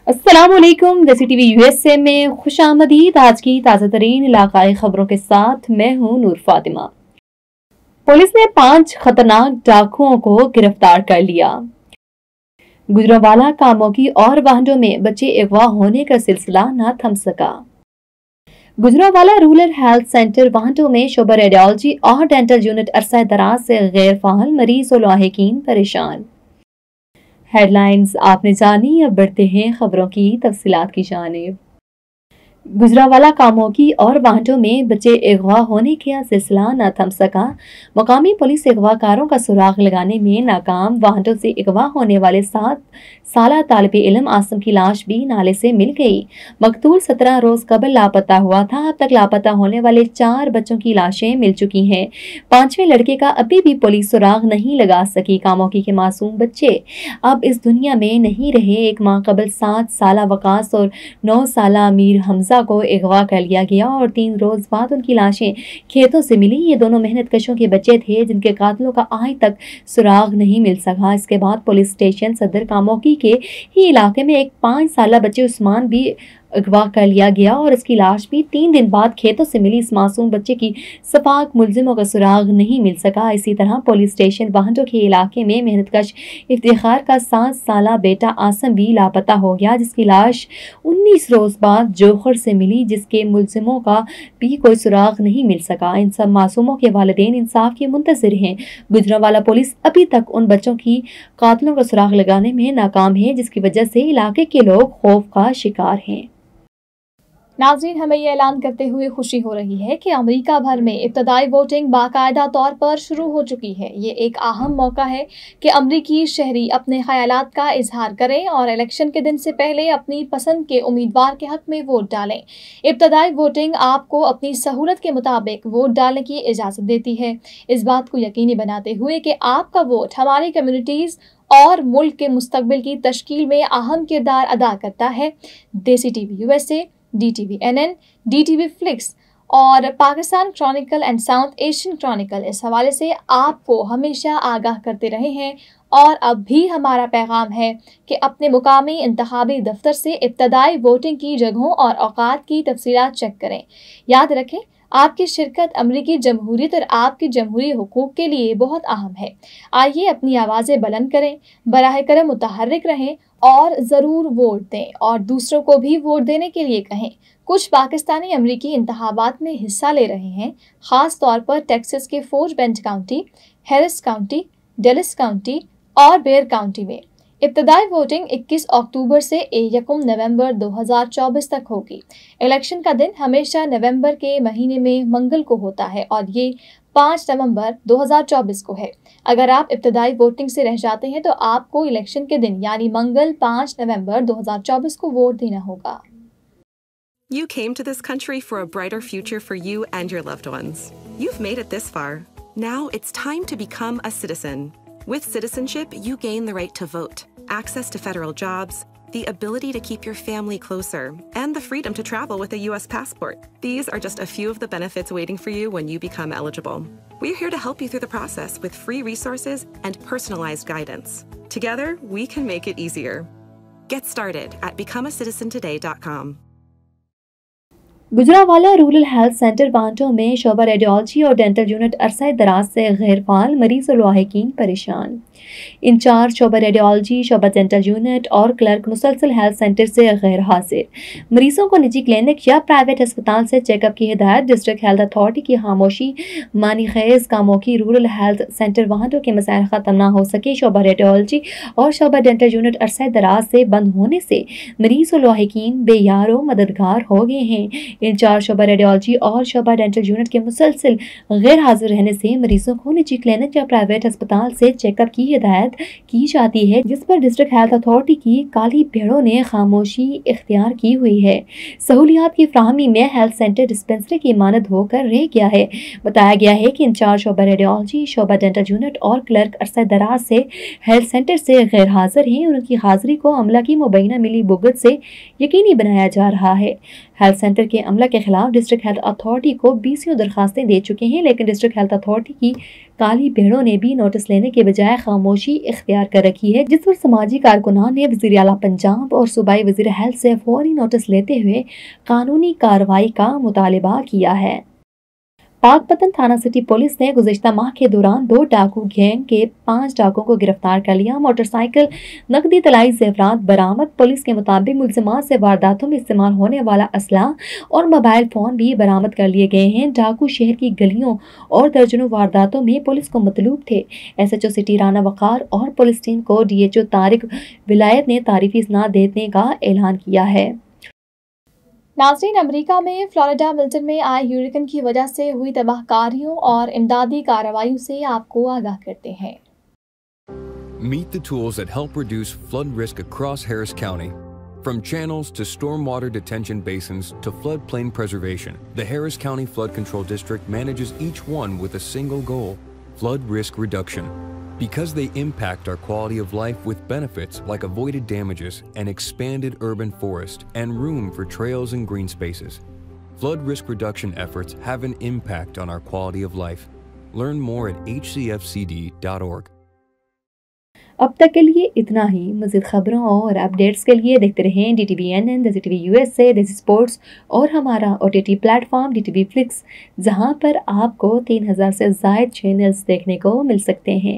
अस्सलाम वालेकुम। देसी टीवी यूएसए में खुश आमदीद। आज की ताज़ा तरीन इलाकाई खबरों के साथ मैं हूँ नूर फातिमा। पुलिस ने 5 खतरनाक डाकुओं को गिरफ्तार कर लिया। गुजरांवाला कामोगी और वाहडों में बच्चे अगवा होने का सिलसिला न थम सका। गुजरांवाला रूरल हेल्थ सेंटर वाहडों में शोबा रेडियोलॉजी और डेंटल यूनिट अरसा दराज से गैर फाहल मरीज और लाहिकीन परेशान। हेडलाइंस आपने जानी, अब बढ़ते हैं खबरों की तफसीलात की जानिब। गुजरांवाला कामोगी और वाहडों में बच्चे अगवा होने का सिलसिला न थम सका। मुकामी पुलिस अगवाकारों का सुराग लगाने में नाकाम। वाहडों से अगवा होने वाले 7 साला तालिब इल्म आसम की लाश भी नाले से मिल गई। मकतूल 17 रोज कबल लापता हुआ था। अब तक लापता होने वाले 4 बच्चों की लाशें मिल चुकी हैं। 5वें लड़के का अभी भी पुलिस सुराग नहीं लगा सकी। कामोगी के मासूम बच्चे अब इस दुनिया में नहीं रहे। एक माह कबल 7 साला वकास और 9 साला अमीर हमजा को अगवा कर लिया गया और 3 रोज बाद उनकी लाशें खेतों से मिली। ये दोनों मेहनत कशों के बच्चे थे जिनके कातिलों का आज तक सुराग नहीं मिल सका। इसके बाद पुलिस स्टेशन सदर कामोगी के ही इलाके में एक 5 साला बच्चे उस्मान भी अगवा कर लिया गया और इसकी लाश भी 3 दिन बाद खेतों से मिली। इस मासूम बच्चे की सफाक मुलजिमों का सुराग नहीं मिल सका। इसी तरह पुलिस स्टेशन वाहडों के इलाके में मेहनतकश इफ्तिखार का 7 साला बेटा आसम भी लापता हो गया, जिसकी लाश 19 रोज बाद जोखर से मिली, जिसके मुलजिमों का भी कोई सुराग नहीं मिल सका। इन सब मासूमों के वालिदैन इंसाफ के मुंतज़िर हैं। गुजरांवाला पुलिस अभी तक उन बच्चों की कातिलों का सुराग लगाने में नाकाम है, जिसकी वजह से इलाके के लोग खौफ का शिकार हैं। नाज़रीन, हमें ये ऐलान करते हुए खुशी हो रही है कि अमेरिका भर में इब्तदाई वोटिंग बाकायदा तौर पर शुरू हो चुकी है। ये एक अहम मौका है कि अमरीकी शहरी अपने ख्यालात का इजहार करें और इलेक्शन के दिन से पहले अपनी पसंद के उम्मीदवार के हक में वोट डालें। इब्तदाई वोटिंग आपको अपनी सहूलत के मुताबिक वोट डालने की इजाज़त देती है, इस बात को यकीनी बनाते हुए कि आपका वोट हमारी कम्युनिटीज़ और मुल्क के मुस्तकबिल की तश्कील में अहम किरदार अदा करता है। देसी TV USA, DTV-NN, DTV flix और Pakistan Chronicle and south Asian Chronicle इस हवाले से आपको हमेशा आगाह करते रहे हैं और अब भी हमारा पैगाम है कि अपने मुकामी इंतखाबी दफ्तर से इब्तदाई वोटिंग की जगहों और औकात की तफसीलात चेक करें। याद रखें, आपकी शिरकत अमरीकी जमहूरियत और आपके जमहूरी हुकूक के लिए बहुत अहम है। आइए अपनी आवाज़ें बुलंद करें, बराह करम मुतहर्रिक रहें और ज़रूर वोट दें और दूसरों को भी वोट देने के लिए कहें। कुछ पाकिस्तानी अमरीकी इंतखाबात में हिस्सा ले रहे हैं, ख़ास तौर पर टेक्सास के fort bend county, Harris county, Dallas county और बेयर काउंटी में। इब्तदाई वोटिंग 21 अक्टूबर से 1 नवंबर 2024 तक होगी। इलेक्शन का दिन हमेशा नवंबर के महीने में मंगल को होता है और ये 5 नवंबर 2024 को है। अगर आप इब्तदाई वोटिंग से रह जाते हैं तो आपको इलेक्शन के दिन यानी मंगल 5 नवंबर 2024 को वोट देना होगा। You came to this country for a brighter future for you and your loved ones. You've made it this far. Now it's time to become a citizen. With citizenship, you gain the right to vote, access to federal jobs, the ability to keep your family closer, and the freedom to travel with a U.S. passport. These are just a few of the benefits waiting for you when you become eligible. We're here to help you through the process with free resources and personalized guidance. Together, we can make it easier. Get started at becomeacitizentoday.com. Gujranwala rural health centre वाहडों में शोबा radiology और dental unit अरसा दराज से गैर फाल मरीज और लाहिकीन परेशान। इंचार्ज शोबा रेडियोलॉजी, शोबा डेंटल यूनिट और क्लर्क मुसलसल हेल्थ सेंटर से गैर हाजिर। मरीजों को निजी क्लिनिक या प्राइवेट अस्पताल से चेकअप की हिदायत। डिस्ट्रिक्ट हेल्थ अथॉरिटी की खामोशी मानी खेज। कामोगी रूरल हेल्थ सेंटर वाहडों के मसाइल खत्म ना हो सके। शोबा रेडियोलॉजी और शोबा डेंटल यूनिट अरसा दराज से बंद होने से मरीज और लाहिकीन बेयारो मददगार हो गए हैं। इंचार्ज शोबा रेडियोलॉजी और शोबा डेंटल यूनिट के मुसलसल गैर हाजिर रहने से मरीजों को निजी क्लिनिक या प्राइवेट अस्पताल से चेकअप की हिदायत की जाती है, जिस पर डिस्ट्रिक्ट हेल्थ अथॉरिटी की काली भेड़ों ने खामोशी इख्तियार की हुई है। सहूलियात की फ्राहमी में हेल्थ सेंटर डिस्पेंसरी की मानद होकर रह गया है। बताया गया है कि इंचार्ज शोबा रेडियोलॉजी, शोबा डेंटल यूनिट और क्लर्क अरसा दराज से हेल्थ सेंटर से गैर हाजिर हैं और उनकी हाजिरी को अमला की मुबैना मिली भुगत से यकीनी बनाया जा रहा है। हेल्थ सेंटर के عملہ کے خلاف ڈسٹرکٹ ہیلتھ اتھارٹی کو 20 درخواستیں دے چکے ہیں، لیکن ڈسٹرکٹ ہیلتھ اتھارٹی کی کالی بھیڑوں نے بھی نوٹس لینے کے بجائے خاموشی اختیار کر رکھی ہے، جس پر سماجی کارکنان نے وزیر اعلیٰ پنجاب اور صوبائی وزیر ہیلتھ سے فوری نوٹس لیتے ہوئے قانونی کارروائی کا مطالبہ کیا ہے۔ پاک پتن تھانہ سٹی پولیس نے گزشتہ ماہ کے دوران 2 ڈاکو گینگ کے 5 ڈاکوؤں کو گرفتار کر لیا۔ موٹر سائیکل، نقدی طلائی زیورات برآمد۔ پولیس کے مطابق ملزمان سے وارداتوں میں استعمال ہونے والا اسلحہ اور موبائل فون بھی برآمد کر لیے گئے ہیں۔ ڈاکو شہر کی گلیوں اور درجنوں وارداتوں میں پولیس کو مطلوب تھے۔ S H O city Rana Waqar اور پولیس ٹیم کو D H O Tariq Wilayat نے تعریفی اسناد دینے کا اعلان کیا ہے۔ ناظرین، امریکہ میں فلوریڈا ملٹن میں آئے ہریکین کی وجہ سے ہوئی تباہ کاریوں اور امدادی کارروائیوں سے آپ کو آگاہ کرتے ہیں۔ Meet the tools that help reduce flood risk across Harris County. From channels to stormwater detention basins to floodplain preservation, the Harris County Flood Control District manages each one with a single goal: flood risk reduction. Because they impact our quality of life with benefits like avoided damages, an expanded urban forest, and room for trails and green spaces. Flood risk reduction efforts have an impact on our quality of life. Learn more at hcfcd.org. اب تک کے لیے اتنا ہی۔ مزید خبروں اور updates کے لیے دیکھتے رہیں DTVNN، دیسی ٹی وی USA، دیسی اسپورٹس اور ہمارا OTT plate form DTV Flix، جہاں پر آپ کو 3000 سے زائد چینلز دیکھنے کو مل سکتے ہیں۔